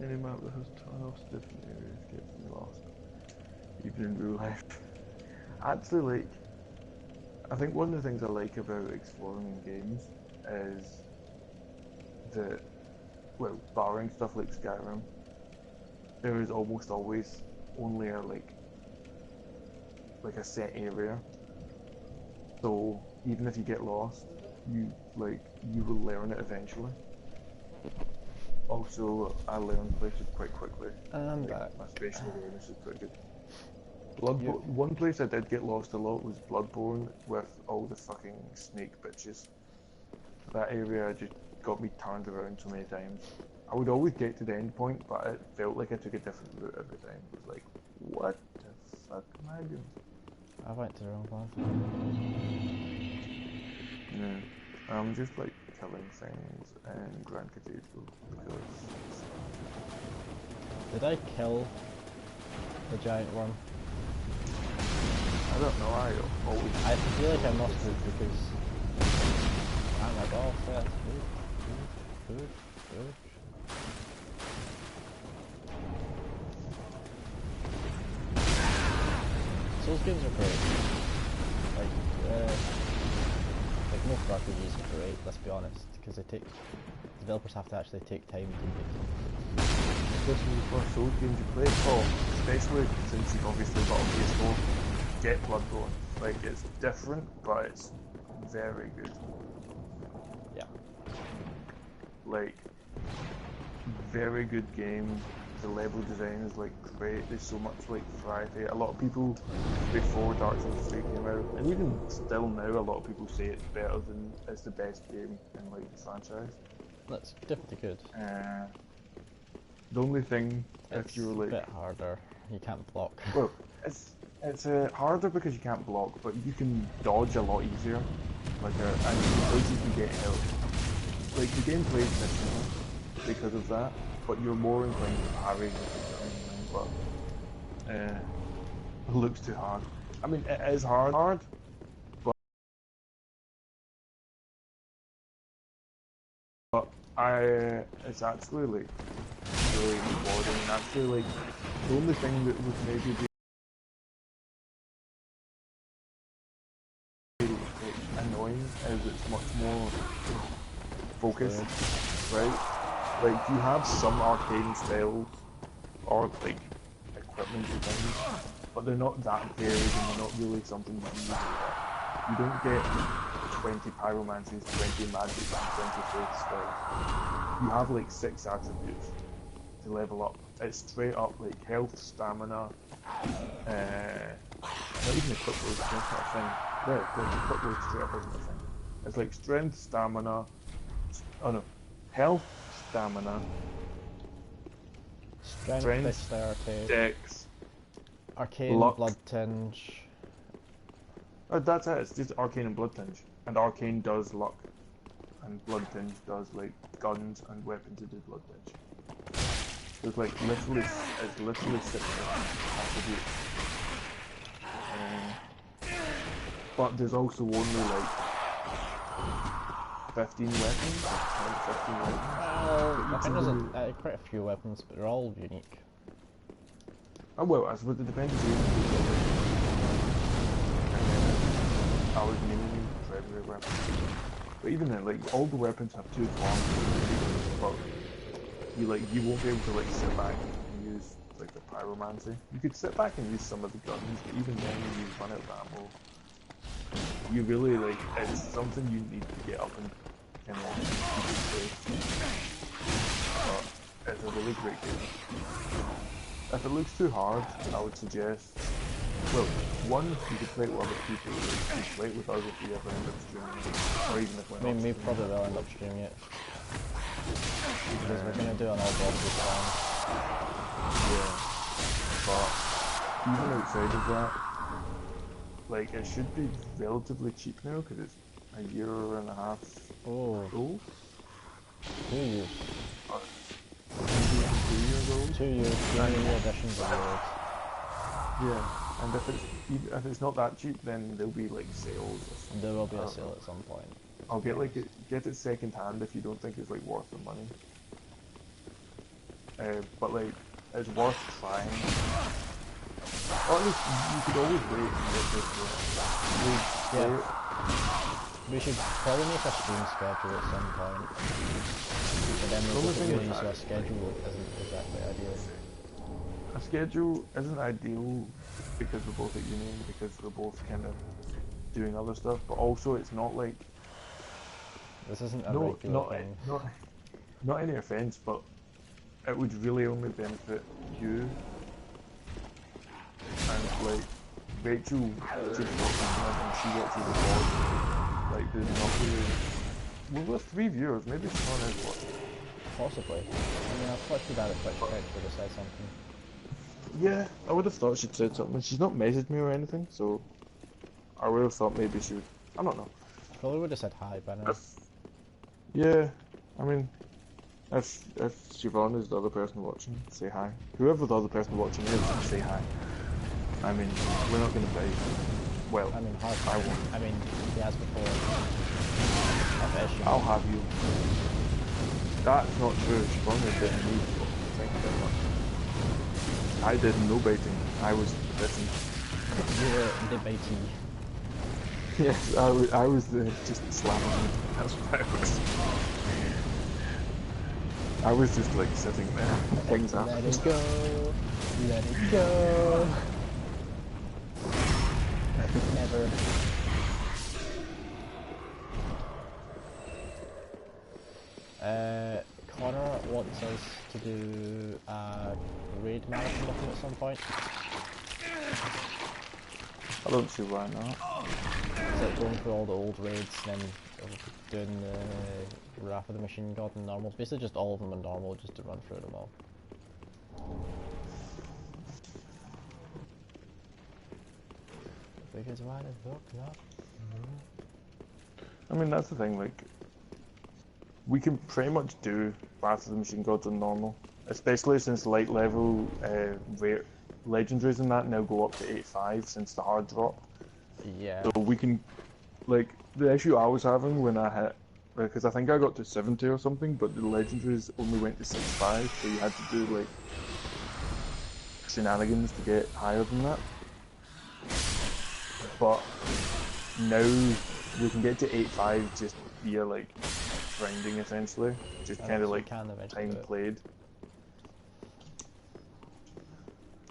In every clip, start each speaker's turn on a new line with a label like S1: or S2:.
S1: Any map that has tunnels, different areas gets me lost. Even in real life. Actually, like, I think one of the things I like about exploring in games is that, well, barring stuff like Skyrim, there is almost always only a like a set area. So even if you get lost, you you will learn it eventually. Also, I learn places quite quickly.
S2: I'm
S1: Like
S2: back.
S1: my spatial awareness is pretty good.
S2: You,
S1: One place I did get lost a lot was Bloodborne with all the fucking snake bitches. That area just got me turned around so many times. I would always get to the end point, but it felt like I took a different route every time. It was like, what the fuck am I doing?
S2: I went to the wrong one.
S1: Yeah. I'm just like killing things in Grand Cathedral because it's fun.
S2: Did I kill the giant worm?
S1: I don't know, I always
S2: I feel like I
S1: kill
S2: must
S1: places.
S2: have because I'm like, oh, first food. Souls games are great. Like, uh, like most RPGs are great. Let's be honest, because developers have to actually take time to make them.
S1: Especially the first Souls games you play. Oh, especially since you've obviously got a PS4, get Bloodborne. Like, it's different, but it's very good.
S2: Yeah.
S1: Like, very good game. The level design is like great. There's so much like variety. A lot of people before Dark Souls 3 came out, and even still now, a lot of people say it's the best game in like the franchise.
S2: That's definitely good.
S1: Uh, the only thing, if
S2: It's
S1: you're
S2: a
S1: like,
S2: bit harder. You can't block.
S1: well, it's harder because you can't block, but you can dodge a lot easier. And because you can get help. Like the gameplay is different because of that, but you're more inclined to parry but it looks too hard. I mean, it is hard, but it's actually like really rewarding. And actually, like the only thing that would maybe be like, annoying is it's much more focused,
S2: Fluid.
S1: right? Like you have some arcane spells or like equipment and things, but they're not that varied and they're not really something you usually get. You don't get 20 pyromancies, 20 magic, and 20 faith spells. You have like 6 attributes to level up. It's straight up like health, stamina, not even equip load, that's not a thing. Yeah, the equip load straight up isn't a thing. It's like strength, stamina, oh no, health, stamina,
S2: Strength,
S1: strength,
S2: dexterity,
S1: dex,
S2: arcane,
S1: luck.
S2: blood tinge.
S1: Oh, that's it. It's just arcane and blood tinge, and arcane does luck, and blood tinge does like guns and weapons that do blood tinge. There's like it's literally 6 different attributes, but there's also only like 15 weapons or 10, 15 weapons. But
S2: I
S1: you
S2: think
S1: can
S2: there's
S1: do.
S2: quite a few weapons, but they're all unique.
S1: Oh well, I suppose it depends if you can get like and then I was mainly for every weapon. But even then, like all the weapons have 2 forms, but you won't be able to like sit back and use like the pyromancy. You could sit back and use some of the guns, but even then you run out of ammo. You really like it's something you need to get up and kind of keep in place. But it's a really great game. If it looks too hard, I would suggest. Well, one, you could play it with other people. You could play it with us if you ever end up streaming it, or even if we're
S2: I
S1: not
S2: mean, we
S1: streaming
S2: probably
S1: it.
S2: will end up streaming it because we're
S1: Um,
S2: gonna do an all bosses round.
S1: yeah, but even outside of that, like it should be relatively cheap now because it's a year and a half
S2: Oh,
S1: old,
S2: 2 years.
S1: or maybe even 2 years old.
S2: 2 years,
S1: And
S2: new editions are yours.
S1: yeah, and if it's not that cheap, then there'll be like sales or
S2: There
S1: something.
S2: will be
S1: I
S2: a
S1: don't
S2: sale
S1: know.
S2: at some point.
S1: I'll get like get it second hand if you don't think it's like worth the money. but like it's worth trying. Or at least you could always wait and get this
S2: Yeah.
S1: way.
S2: We should probably make a stream schedule at some point. But then
S1: The
S2: we'll
S1: only
S2: put
S1: thing
S2: you
S1: with
S2: into a
S1: that-
S2: schedule isn't exactly ideal.
S1: A schedule isn't ideal because we're both at uni and because we're both kind of doing other stuff, but also it's not like
S2: This isn't a
S1: no,
S2: regular
S1: not
S2: thing.
S1: not any offense, but it would really only benefit you and like Rachel just works on it and she gets you the board. Like there's not really. We've got 3 viewers. Maybe Sean is watching.
S2: Possibly. I mean, I've watched that at Twitch Tech would have said something.
S1: Yeah, I would have thought she'd said something. She's not messaged me or anything, so I would have thought maybe she would. I don't know.
S2: Probably would have said hi by now.
S1: Yeah, I mean, if Siobhan is the other person watching, say hi. Whoever the other person watching is, say hi. I mean, we're not gonna fight. Well,
S2: I mean, hard.
S1: I won't.
S2: I mean, he has before. I've issued.
S1: I'll have you. That's not true. Siobhan is betting me. Thank you very much. I did no baiting. I was betting.
S2: You were debating.
S1: Yes, I was just slamming. That's what I was. I was just like sitting there. Things
S2: Let
S1: happened.
S2: it go. Let it go. Never. Connor wants us to do a raid marathon with him at some point.
S1: I don't see why not.
S2: It's like going through all the old raids and then doing the Wrath of the Machine God and normals. Basically just all of them in normal, just to run through them all. Because why the fuck not?
S1: I mean, that's the thing, like, we can pretty much do Wrath of the Machine Gods on normal, especially since light level rare legendaries and that now go up to 85 since the hard drop.
S2: Yeah.
S1: So we can, like, the issue I was having when I hit, because I think I got to 70 or something, but the legendaries only went to 65, so you had to do, like, shenanigans to get higher than that. But now we can get to 85 just via, like, grinding essentially, just
S2: And
S1: kind of
S2: so you
S1: like
S2: can eventually
S1: time
S2: do it.
S1: played.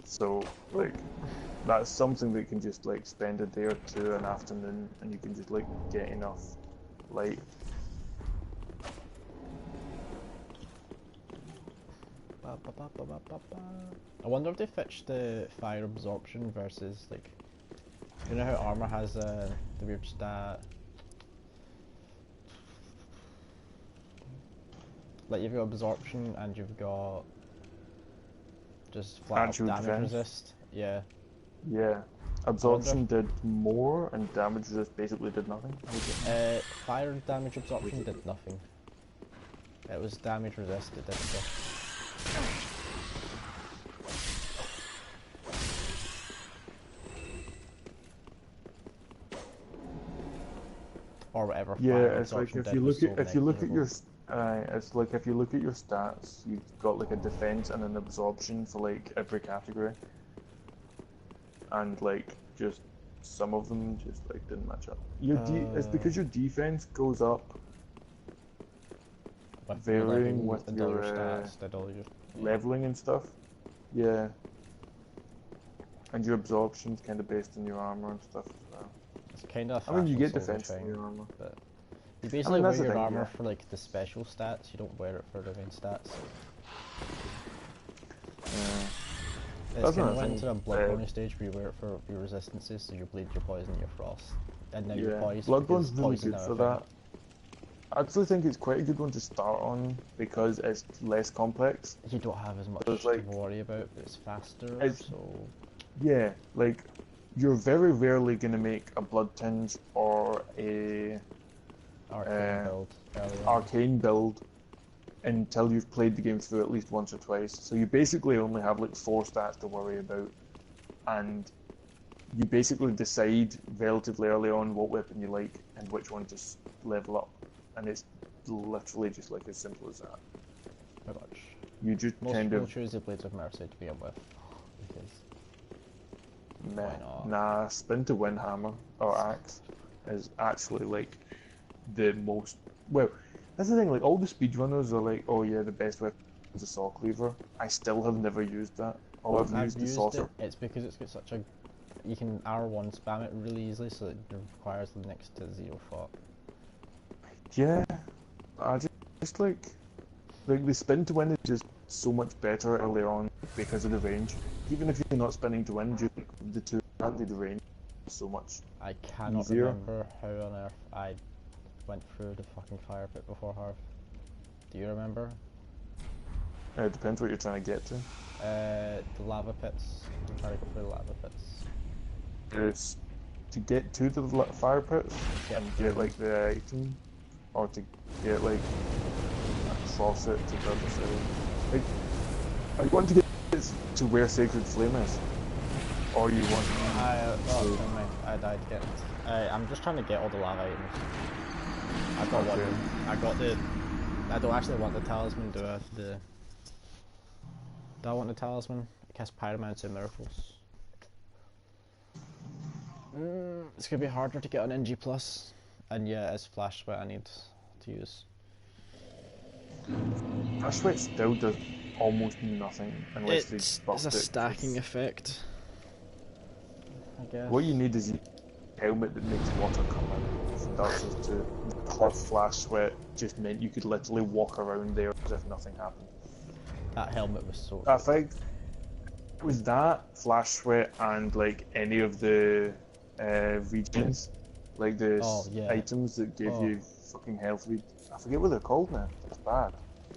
S1: So like that's something that you can just like spend a day or two an afternoon, and you can just like get enough light.
S2: I wonder if they fetched the fire absorption versus like, you know how armor has the weird stat. Like you've got absorption and you've got just flat up
S1: Actual
S2: damage
S1: defense.
S2: resist. Yeah.
S1: Yeah, absorption did more, and damage resist basically did nothing.
S2: Fire damage absorption did nothing. It was damage resist that did stuff. Or whatever.
S1: Yeah,
S2: fire
S1: it's like
S2: absorption
S1: if
S2: did
S1: you
S2: was
S1: look at
S2: so
S1: if you look at your
S2: negligible.
S1: it's like if you look at your stats, you've got like a defense and an absorption for like every category, and like just some of them just like didn't match up. It's because your defense goes up,
S2: with
S1: varying with
S2: and all
S1: your
S2: stats, did all your
S1: leveling and stuff. Yeah, and your absorption's kind of based on your armor and stuff as well.
S2: It's kind of.
S1: I mean, you get
S2: Soldier
S1: defense
S2: thing,
S1: from your armor.
S2: but you basically
S1: that's
S2: wear
S1: the
S2: your
S1: thing,
S2: armor
S1: yeah.
S2: for like the special stats. You don't wear it for the main stats. It's
S1: That's
S2: kind of
S1: another
S2: went
S1: thing.
S2: into a Bloodborne stage where you wear it for your resistances, so your bleed, your poison, your frost, and now your
S1: Yeah,
S2: poison.
S1: Bloodborne's
S2: because
S1: really
S2: poison
S1: good
S2: now
S1: for
S2: affect-
S1: that. I actually think it's quite a good one to start on because it's less complex.
S2: You don't have as much
S1: So it's like-
S2: to worry about, but it's faster.
S1: It's-
S2: So
S1: Yeah, like you're very rarely gonna make a blood tinge or a
S2: arcane build early on.
S1: arcane build until you've played the game through at least once or twice. So you basically only have like 4 stats to worry about, and you basically decide relatively early on what weapon you like and which one to level up, and it's literally just like as simple as that.
S2: Pretty much.
S1: You just
S2: Most
S1: kind
S2: people
S1: of
S2: choose the Blades of Mercy to begin with. Because
S1: meh.
S2: why not?
S1: Nah, spin to win hammer or axe is actually like the most well. That's the thing. Like all the speedrunners are like, oh yeah, the best weapon is a saw cleaver. I still have never used that. Or I've used the
S2: used
S1: saucer.
S2: it. It's because it's got such a. You can R1 spam it really easily, so it requires the next to zero thought.
S1: Yeah, I just like the spin to win is just so much better early on because of the range. Even if you're not spinning to win, just the two advantage the range is so much
S2: I cannot
S1: easier.
S2: remember how on earth I went through the fucking fire pit before Harv. Do you remember?
S1: It depends what you're trying to get to.
S2: The lava pits. I'm trying to go through the lava pits.
S1: It's to get to the fire pits and get like the item, or to get like across it to the other side. Like, are you want to get to where Sacred Flame is, or you want?
S2: Oh, never mind. I died again. I'm just trying to get all the lava items. I got
S1: Okay.
S2: one. I got the. I don't actually want the talisman. Do I want the talisman? It casts Pyromancy and Miracles. It's gonna be harder to get on NG Plus, and yeah, it's Flash Sweat I need to use.
S1: Flash Sweat still does almost nothing unless they
S2: It's
S1: buffed
S2: a
S1: it.
S2: stacking effect, I guess.
S1: What you need is a helmet that makes water come in. That's just to cliff Flash Sweat just meant you could literally walk around there as if nothing happened.
S2: That helmet was so.
S1: I think it was that Flash Sweat and like any of the regions, like the
S2: Oh, yeah.
S1: items that give you fucking health. I forget what they're called now. It's bad.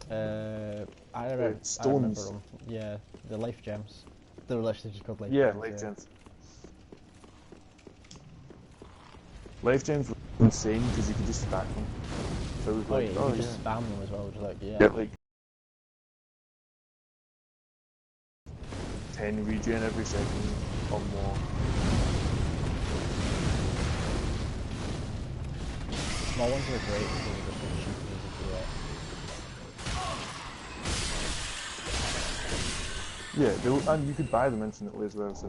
S2: I remember
S1: stones.
S2: them. Yeah, the life gems. They're literally just called life
S1: Yeah,
S2: gems.
S1: life gems. Life gems were insane because you could just stack them. So it was
S2: Oh
S1: like,
S2: yeah, you
S1: oh
S2: could
S1: yeah.
S2: just spam them as well, just like, yeah.
S1: Get like 10 regen every second or more.
S2: Small ones are great because they're just really cheap and easy to get.
S1: Yeah, and you could buy them instantly as well, so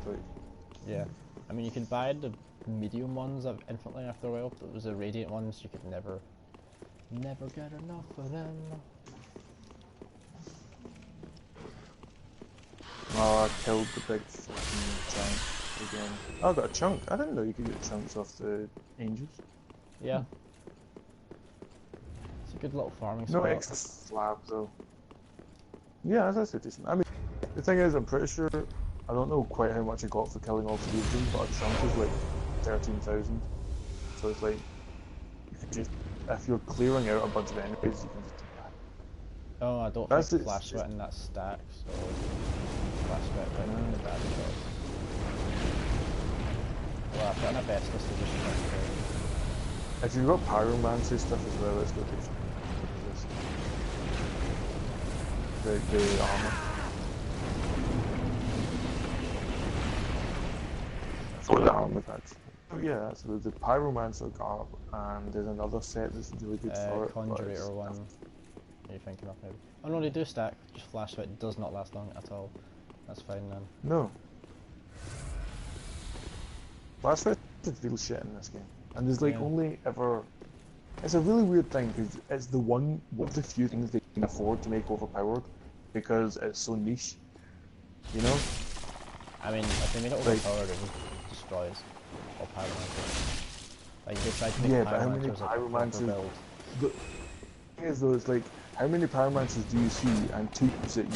S1: like,
S2: Yeah. I mean, you can buy the medium ones infinitely after a while, but it was the radiant ones, you could never get enough of them.
S1: oh, I killed the big fucking chunk again. Oh, I got a chunk. I didn't know you could get chunks off the angels.
S2: Yeah. It's a good little farming
S1: No
S2: spot.
S1: extra slabs though. Yeah, that's actually decent. I mean, the thing is, I'm pretty sure, I don't know quite how much I got for killing all three of them, but a chunk is like 13,000. So it's like, you could just, if you're clearing out a bunch of enemies, you can just do that.
S2: Oh, I don't
S1: That's
S2: think
S1: it,
S2: Flash
S1: it's
S2: Sweat in that stack, so Flash Sweat might be the bad choice. Well, I've got an Asbestos to just check out.
S1: If you've got Pyromancy stuff as well, let's go do the armor. For the armor, that's. Oh yeah, so there's the Pyromancer garb, and there's another set that's really good for it. but
S2: Conjurator
S1: it's-
S2: one. Are you thinking of maybe? Oh no, they do stack. Just Flash Sweat does not last long at all. That's fine then.
S1: No. Last Fight is real shit in this game. And there's like
S2: Yeah.
S1: only ever... It's a really weird thing, because it's the one of the few things they can afford to make overpowered, because it's so niche. You know?
S2: I mean, if they made it overpowered, it just destroys all Pyromancers. Like, they tried to make
S1: Yeah, but how many
S2: Pyromancers like a proper
S1: Pyromancers...
S2: build.
S1: The thing is though, it's like, how many Pyromancers do you see, and tubes that